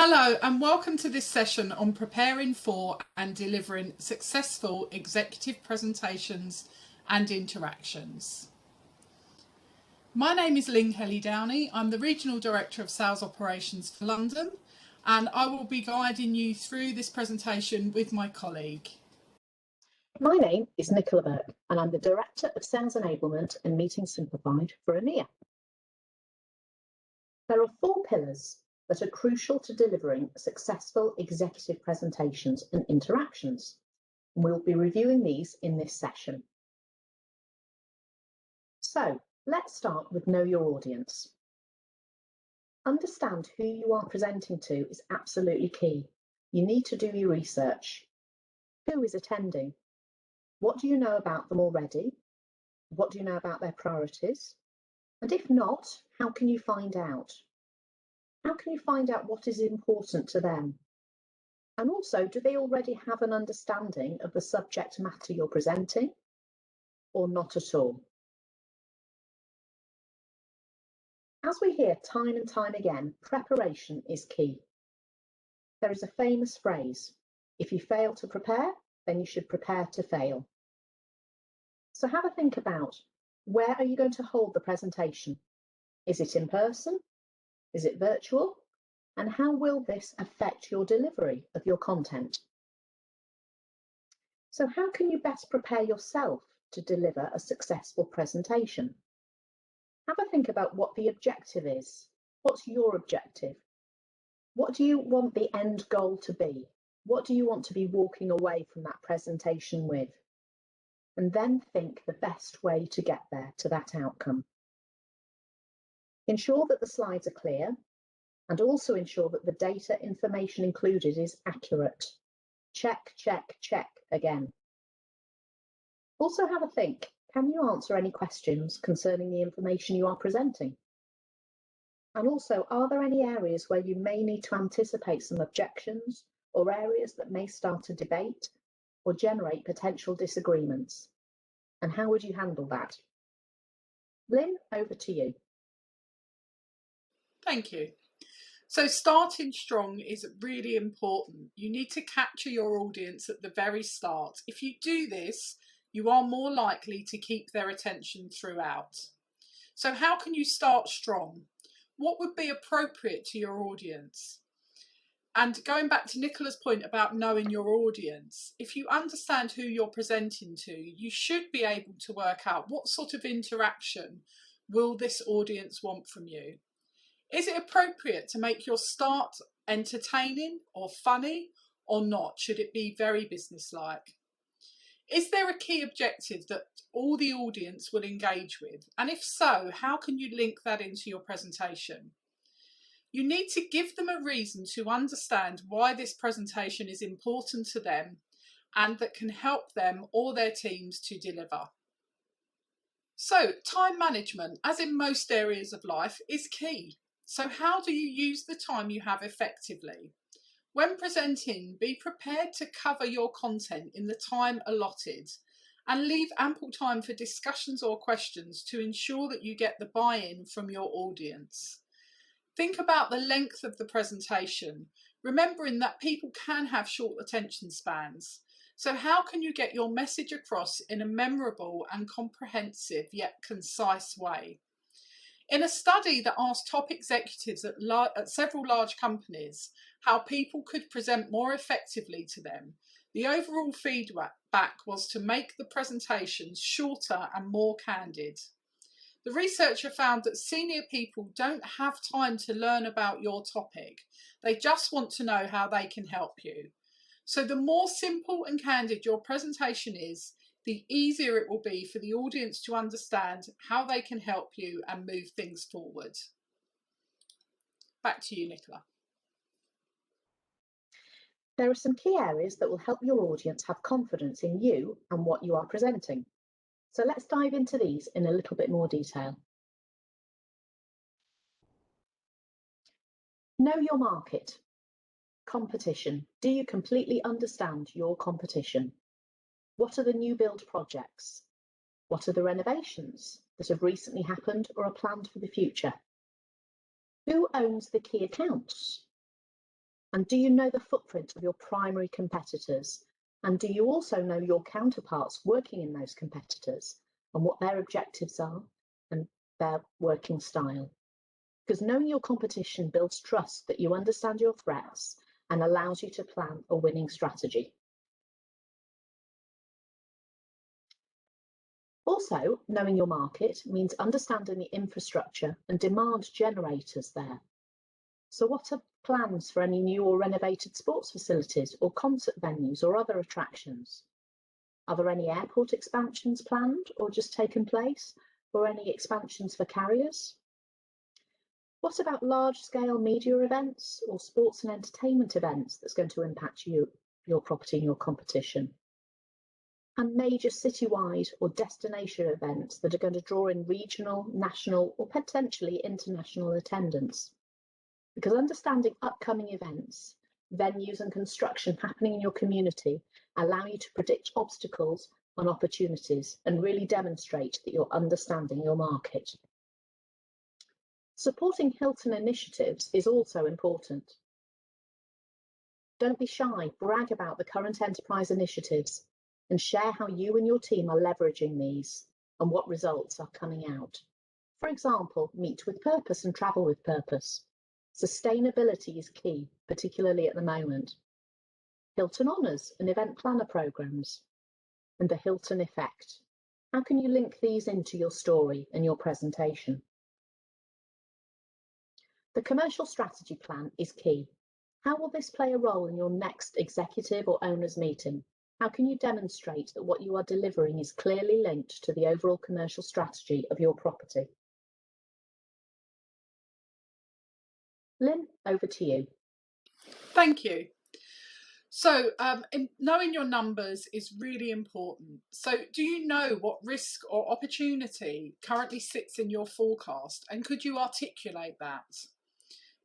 Hello and welcome to this session on preparing for and delivering successful executive presentations and interactions. My name is Lynn Kelly Downey. I'm the Regional Director of Sales Operations for London, and I will be guiding you through this presentation with my colleague. My name is Nicola Burke and I'm the Director of Sales Enablement and Meeting Simplified for EMEA. There are 4 pillars that are crucial to delivering successful executive presentations and interactions. We'll be reviewing these in this session. So let's start with Know Your Audience. Understand who you are presenting to is absolutely key. You need to do your research. Who is attending? What do you know about them already? What do you know about their priorities? And if not, how can you find out? How can you find out what is important to them? And also, do they already have an understanding of the subject matter you're presenting, or not at all? As we hear time and time again, preparation is key. There is a famous phrase, if you fail to prepare, then you should prepare to fail. So have a think about, where are you going to hold the presentation? Is it in person? Is it virtual? And how will this affect your delivery of your content? So how can you best prepare yourself to deliver a successful presentation? Have a think about what the objective is. What's your objective? What do you want the end goal to be? What do you want to be walking away from that presentation with? And then think the best way to get there to that outcome. Ensure that the slides are clear, and also ensure that the data information included is accurate. Check, check, check again. Also have a think, can you answer any questions concerning the information you are presenting? And also, are there any areas where you may need to anticipate some objections, or areas that may start a debate or generate potential disagreements? And how would you handle that? Lynn, over to you. Thank you. So starting strong is really important. You need to capture your audience at the very start. If you do this, you are more likely to keep their attention throughout. So how can you start strong? What would be appropriate to your audience? And going back to Nicola's point about knowing your audience, if you understand who you're presenting to, you should be able to work out what sort of interaction will this audience want from you. Is it appropriate to make your start entertaining or funny or not? Should it be very businesslike? Is there a key objective that all the audience will engage with? And if so, how can you link that into your presentation? You need to give them a reason to understand why this presentation is important to them and that can help them or their teams to deliver. So, time management, as in most areas of life, is key. So how do you use the time you have effectively? When presenting, be prepared to cover your content in the time allotted and leave ample time for discussions or questions to ensure that you get the buy-in from your audience. Think about the length of the presentation, remembering that people can have short attention spans. So how can you get your message across in a memorable and comprehensive yet concise way? In a study that asked top executives at several large companies how people could present more effectively to them, the overall feedback was to make the presentations shorter and more candid. The researcher found that senior people don't have time to learn about your topic. They just want to know how they can help you. So the more simple and candid your presentation is, the easier it will be for the audience to understand how they can help you and move things forward. Back to you, Nicola. There are some key areas that will help your audience have confidence in you and what you are presenting. So let's dive into these in a little bit more detail. Know your market. Competition. Do you completely understand your competition? What are the new build projects? What are the renovations that have recently happened or are planned for the future? Who owns the key accounts? And do you know the footprint of your primary competitors? And do you also know your counterparts working in those competitors and what their objectives are and their working style? Because knowing your competition builds trust that you understand your threats and allows you to plan a winning strategy. Also, knowing your market means understanding the infrastructure and demand generators there. So what are plans for any new or renovated sports facilities or concert venues or other attractions? Are there any airport expansions planned or just taken place, or any expansions for carriers? What about large-scale media events or sports and entertainment events that's going to impact you, your property and your competition? And major citywide or destination events that are going to draw in regional, national, or potentially international attendance. Because understanding upcoming events, venues and construction happening in your community allow you to predict obstacles and opportunities and really demonstrate that you're understanding your market. Supporting Hilton initiatives is also important. Don't be shy, brag about the current enterprise initiatives and share how you and your team are leveraging these and what results are coming out. For example, meet with purpose and travel with purpose. Sustainability is key, particularly at the moment. Hilton Honours and event planner programs, and the Hilton effect. How can you link these into your story and your presentation? The commercial strategy plan is key. How will this play a role in your next executive or owners meeting? How can you demonstrate that what you are delivering is clearly linked to the overall commercial strategy of your property? Lynn, over to you. Thank you. So knowing your numbers is really important. So do you know what risk or opportunity currently sits in your forecast, and could you articulate that?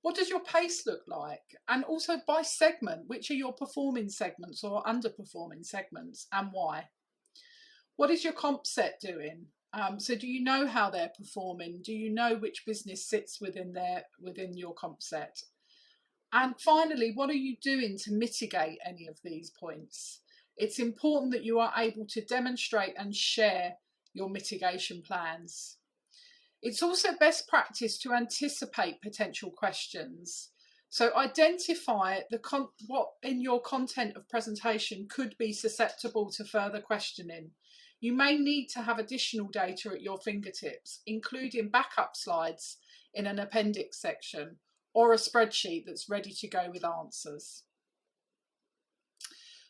What does your pace look like? And also by segment, which are your performing segments or underperforming segments, and why? What is your comp set doing? So do you know how they're performing? Do you know which business sits within your comp set? And finally, what are you doing to mitigate any of these points? It's important that you are able to demonstrate and share your mitigation plans. It's also best practice to anticipate potential questions. So identify what in your content of presentation could be susceptible to further questioning. You may need to have additional data at your fingertips, including backup slides in an appendix section or a spreadsheet that's ready to go with answers.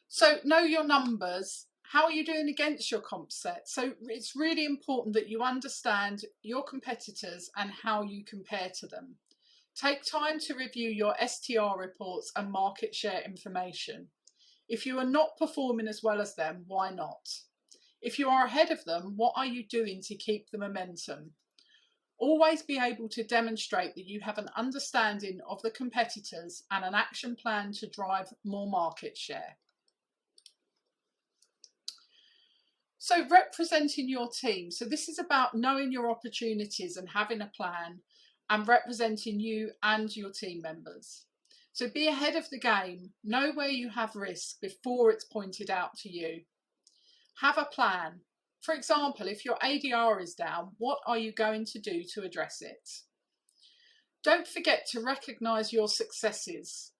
So know your numbers. How are you doing against your comp set? So it's really important that you understand your competitors and how you compare to them. Take time to review your STR reports and market share information. If you are not performing as well as them, why not? If you are ahead of them, what are you doing to keep the momentum? Always be able to demonstrate that you have an understanding of the competitors and an action plan to drive more market share. So representing your team. So this is about knowing your opportunities and having a plan and representing you and your team members. So be ahead of the game. Know where you have risk before it's pointed out to you. Have a plan. For example, if your ADR is down, what are you going to do to address it? Don't forget to recognise your successes.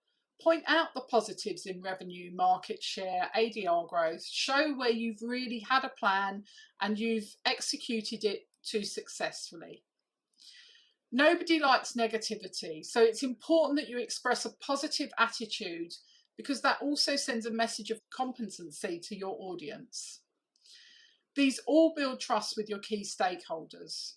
Point out the positives in revenue, market share, ADR growth. Show where you've really had a plan and you've executed it too successfully. Nobody likes negativity, so it's important that you express a positive attitude because that also sends a message of competency to your audience. These all build trust with your key stakeholders.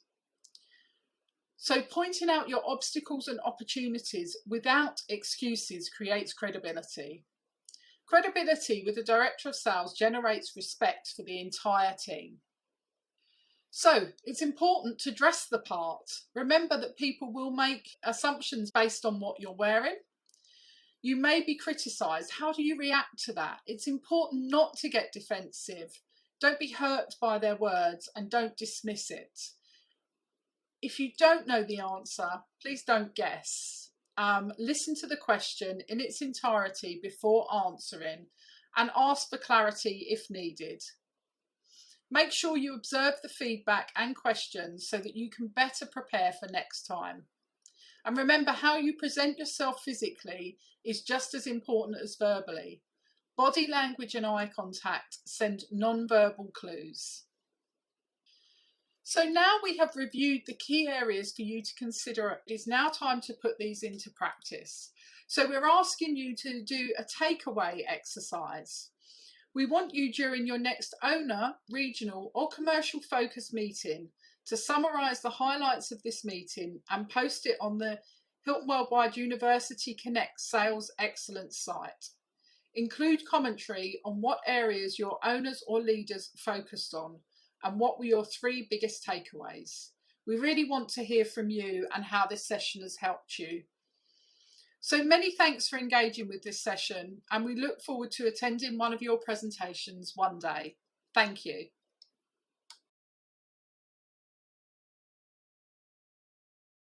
So pointing out your obstacles and opportunities without excuses creates credibility. Credibility with the director of sales generates respect for the entire team. So it's important to dress the part. Remember that people will make assumptions based on what you're wearing. You may be criticised. How do you react to that? It's important not to get defensive. Don't be hurt by their words and don't dismiss it. If you don't know the answer, please don't guess. listen to the question in its entirety before answering and ask for clarity if needed. Make sure you observe the feedback and questions so that you can better prepare for next time. And remember, how you present yourself physically is just as important as verbally. Body language and eye contact send non-verbal clues. So now we have reviewed the key areas for you to consider. It is now time to put these into practice. So we're asking you to do a takeaway exercise. We want you during your next owner, regional or commercial focus meeting to summarise the highlights of this meeting and post it on the Hilton Worldwide University Connect Sales Excellence site. Include commentary on what areas your owners or leaders focused on and what were your 3 biggest takeaways. We really want to hear from you and how this session has helped you. So many thanks for engaging with this session, and we look forward to attending one of your presentations one day. Thank you.